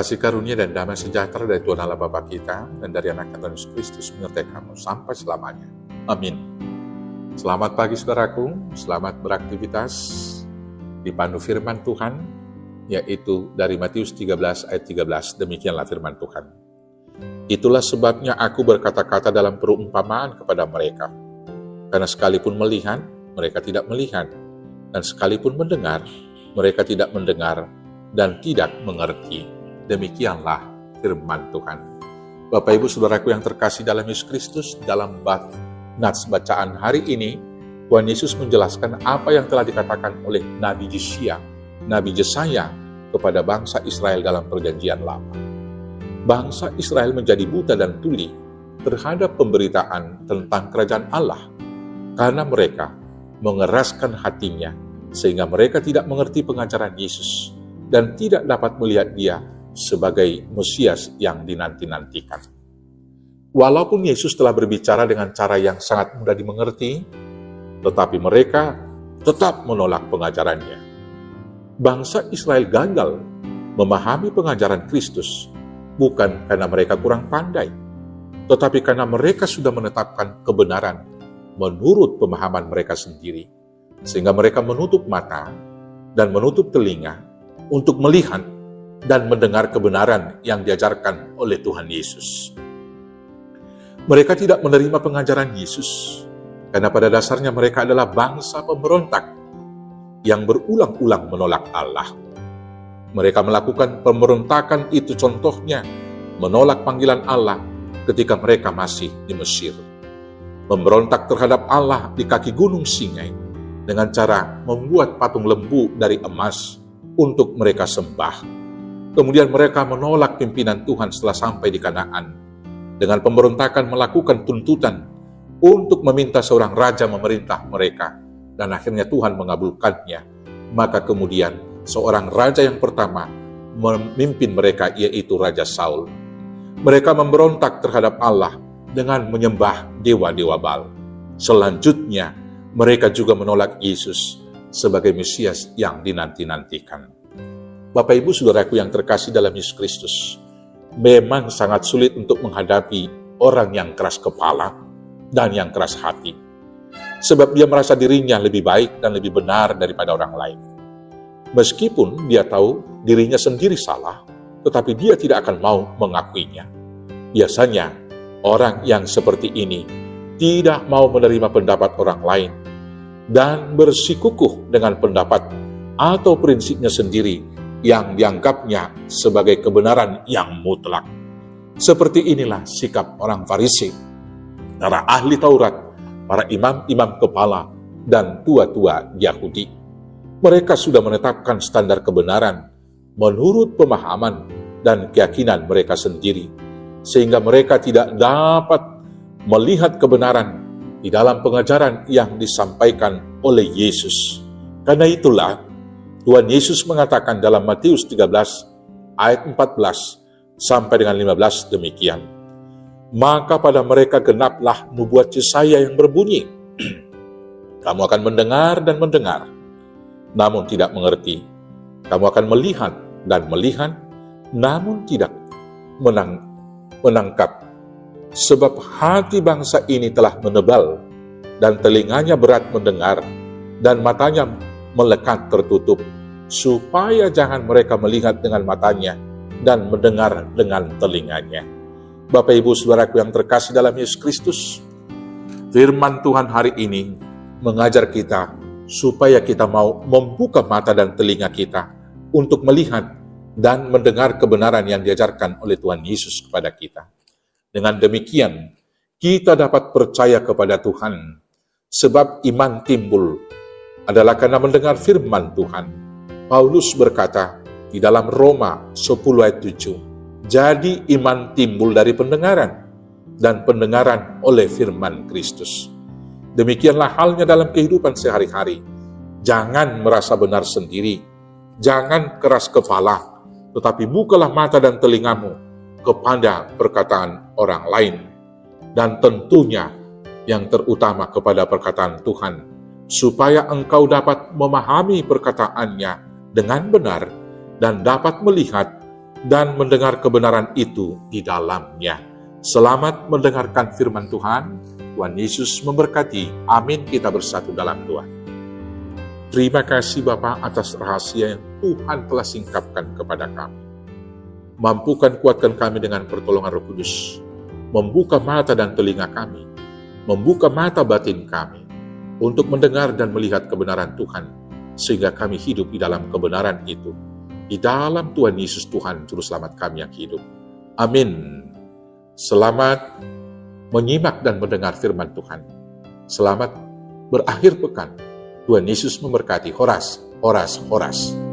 Kasih karunia dan damai sejahtera dari Tuhan Allah Bapa kita dan dari anak Tuhan Yesus Kristus menyertai kamu sampai selamanya. Amin. Selamat pagi saudaraku, selamat beraktivitas dipandu firman Tuhan, yaitu dari Matius 13 ayat 13, demikianlah firman Tuhan. Itulah sebabnya aku berkata-kata dalam perumpamaan kepada mereka, karena sekalipun melihat, mereka tidak melihat, dan sekalipun mendengar, mereka tidak mendengar dan tidak mengerti. Demikianlah firman Tuhan. Bapak Ibu Saudaraku yang terkasih dalam Yesus Kristus, dalam nats bacaan hari ini, Tuhan Yesus menjelaskan apa yang telah dikatakan oleh Nabi Yesaya kepada bangsa Israel dalam perjanjian lama. Bangsa Israel menjadi buta dan tuli terhadap pemberitaan tentang kerajaan Allah, karena mereka mengeraskan hatinya, sehingga mereka tidak mengerti pengajaran Yesus dan tidak dapat melihat Dia sebagai Mesias yang dinanti-nantikan. Walaupun Yesus telah berbicara dengan cara yang sangat mudah dimengerti, tetapi mereka tetap menolak pengajarannya. Bangsa Israel gagal memahami pengajaran Kristus, bukan karena mereka kurang pandai, tetapi karena mereka sudah menetapkan kebenaran menurut pemahaman mereka sendiri, sehingga mereka menutup mata dan menutup telinga untuk melihat dan mendengar kebenaran yang diajarkan oleh Tuhan Yesus. Mereka tidak menerima pengajaran Yesus, karena pada dasarnya mereka adalah bangsa pemberontak yang berulang-ulang menolak Allah. Mereka melakukan pemberontakan itu, contohnya menolak panggilan Allah ketika mereka masih di Mesir. Memberontak terhadap Allah di kaki gunung Sinai dengan cara membuat patung lembu dari emas untuk mereka sembah. Kemudian mereka menolak pimpinan Tuhan setelah sampai di Kanaan, dengan pemberontakan melakukan tuntutan untuk meminta seorang raja memerintah mereka, dan akhirnya Tuhan mengabulkannya. Maka kemudian seorang raja yang pertama memimpin mereka, yaitu Raja Saul. Mereka memberontak terhadap Allah dengan menyembah dewa-dewa Baal. Selanjutnya mereka juga menolak Yesus sebagai Mesias yang dinanti-nantikan. Bapak Ibu Saudaraku yang terkasih dalam Yesus Kristus, memang sangat sulit untuk menghadapi orang yang keras kepala dan yang keras hati. Sebab dia merasa dirinya lebih baik dan lebih benar daripada orang lain. Meskipun dia tahu dirinya sendiri salah, tetapi dia tidak akan mau mengakuinya. Biasanya, orang yang seperti ini tidak mau menerima pendapat orang lain dan bersikukuh dengan pendapat atau prinsipnya sendiri yang dianggapnya sebagai kebenaran yang mutlak. Seperti inilah sikap orang Farisi, para ahli Taurat, para imam-imam kepala, dan tua-tua Yahudi. Mereka sudah menetapkan standar kebenaran menurut pemahaman dan keyakinan mereka sendiri, sehingga mereka tidak dapat melihat kebenaran di dalam pengajaran yang disampaikan oleh Yesus. Karena itulah Tuhan Yesus mengatakan dalam Matius 13 ayat 14 sampai dengan 15 demikian. Maka pada mereka genaplah nubuat Yesaya yang berbunyi, kamu akan mendengar dan mendengar, namun tidak mengerti. Kamu akan melihat dan melihat, namun tidak menangkap. Sebab hati bangsa ini telah menebal, dan telinganya berat mendengar, dan matanya melekat tertutup, supaya jangan mereka melihat dengan matanya dan mendengar dengan telinganya. Bapak Ibu Saudaraku yang terkasih dalam Yesus Kristus, firman Tuhan hari ini mengajar kita supaya kita mau membuka mata dan telinga kita untuk melihat dan mendengar kebenaran yang diajarkan oleh Tuhan Yesus kepada kita. Dengan demikian, kita dapat percaya kepada Tuhan, sebab iman timbul adalah karena mendengar firman Tuhan. Paulus berkata di dalam Roma 10 ayat 7, jadi iman timbul dari pendengaran, dan pendengaran oleh firman Kristus. Demikianlah halnya dalam kehidupan sehari-hari. Jangan merasa benar sendiri, jangan keras kepala, tetapi bukalah mata dan telingamu kepada perkataan orang lain, dan tentunya yang terutama kepada perkataan Tuhan, supaya engkau dapat memahami perkataannya dengan benar dan dapat melihat dan mendengar kebenaran itu di dalamnya. Selamat mendengarkan firman Tuhan. Tuhan Yesus memberkati. Amin. Kita bersatu dalam doa. Terima kasih Bapa atas rahasia yang Tuhan telah singkapkan kepada kami. Mampukan kuatkan kami dengan pertolongan Roh Kudus. Membuka mata dan telinga kami. Membuka mata batin kami. Untuk mendengar dan melihat kebenaran Tuhan. Sehingga kami hidup di dalam kebenaran itu. Di dalam Tuhan Yesus Tuhan Juru Selamat kami yang hidup. Amin. Selamat menyimak dan mendengar firman Tuhan. Selamat berakhir pekan. Tuhan Yesus memberkati. Horas, horas, horas.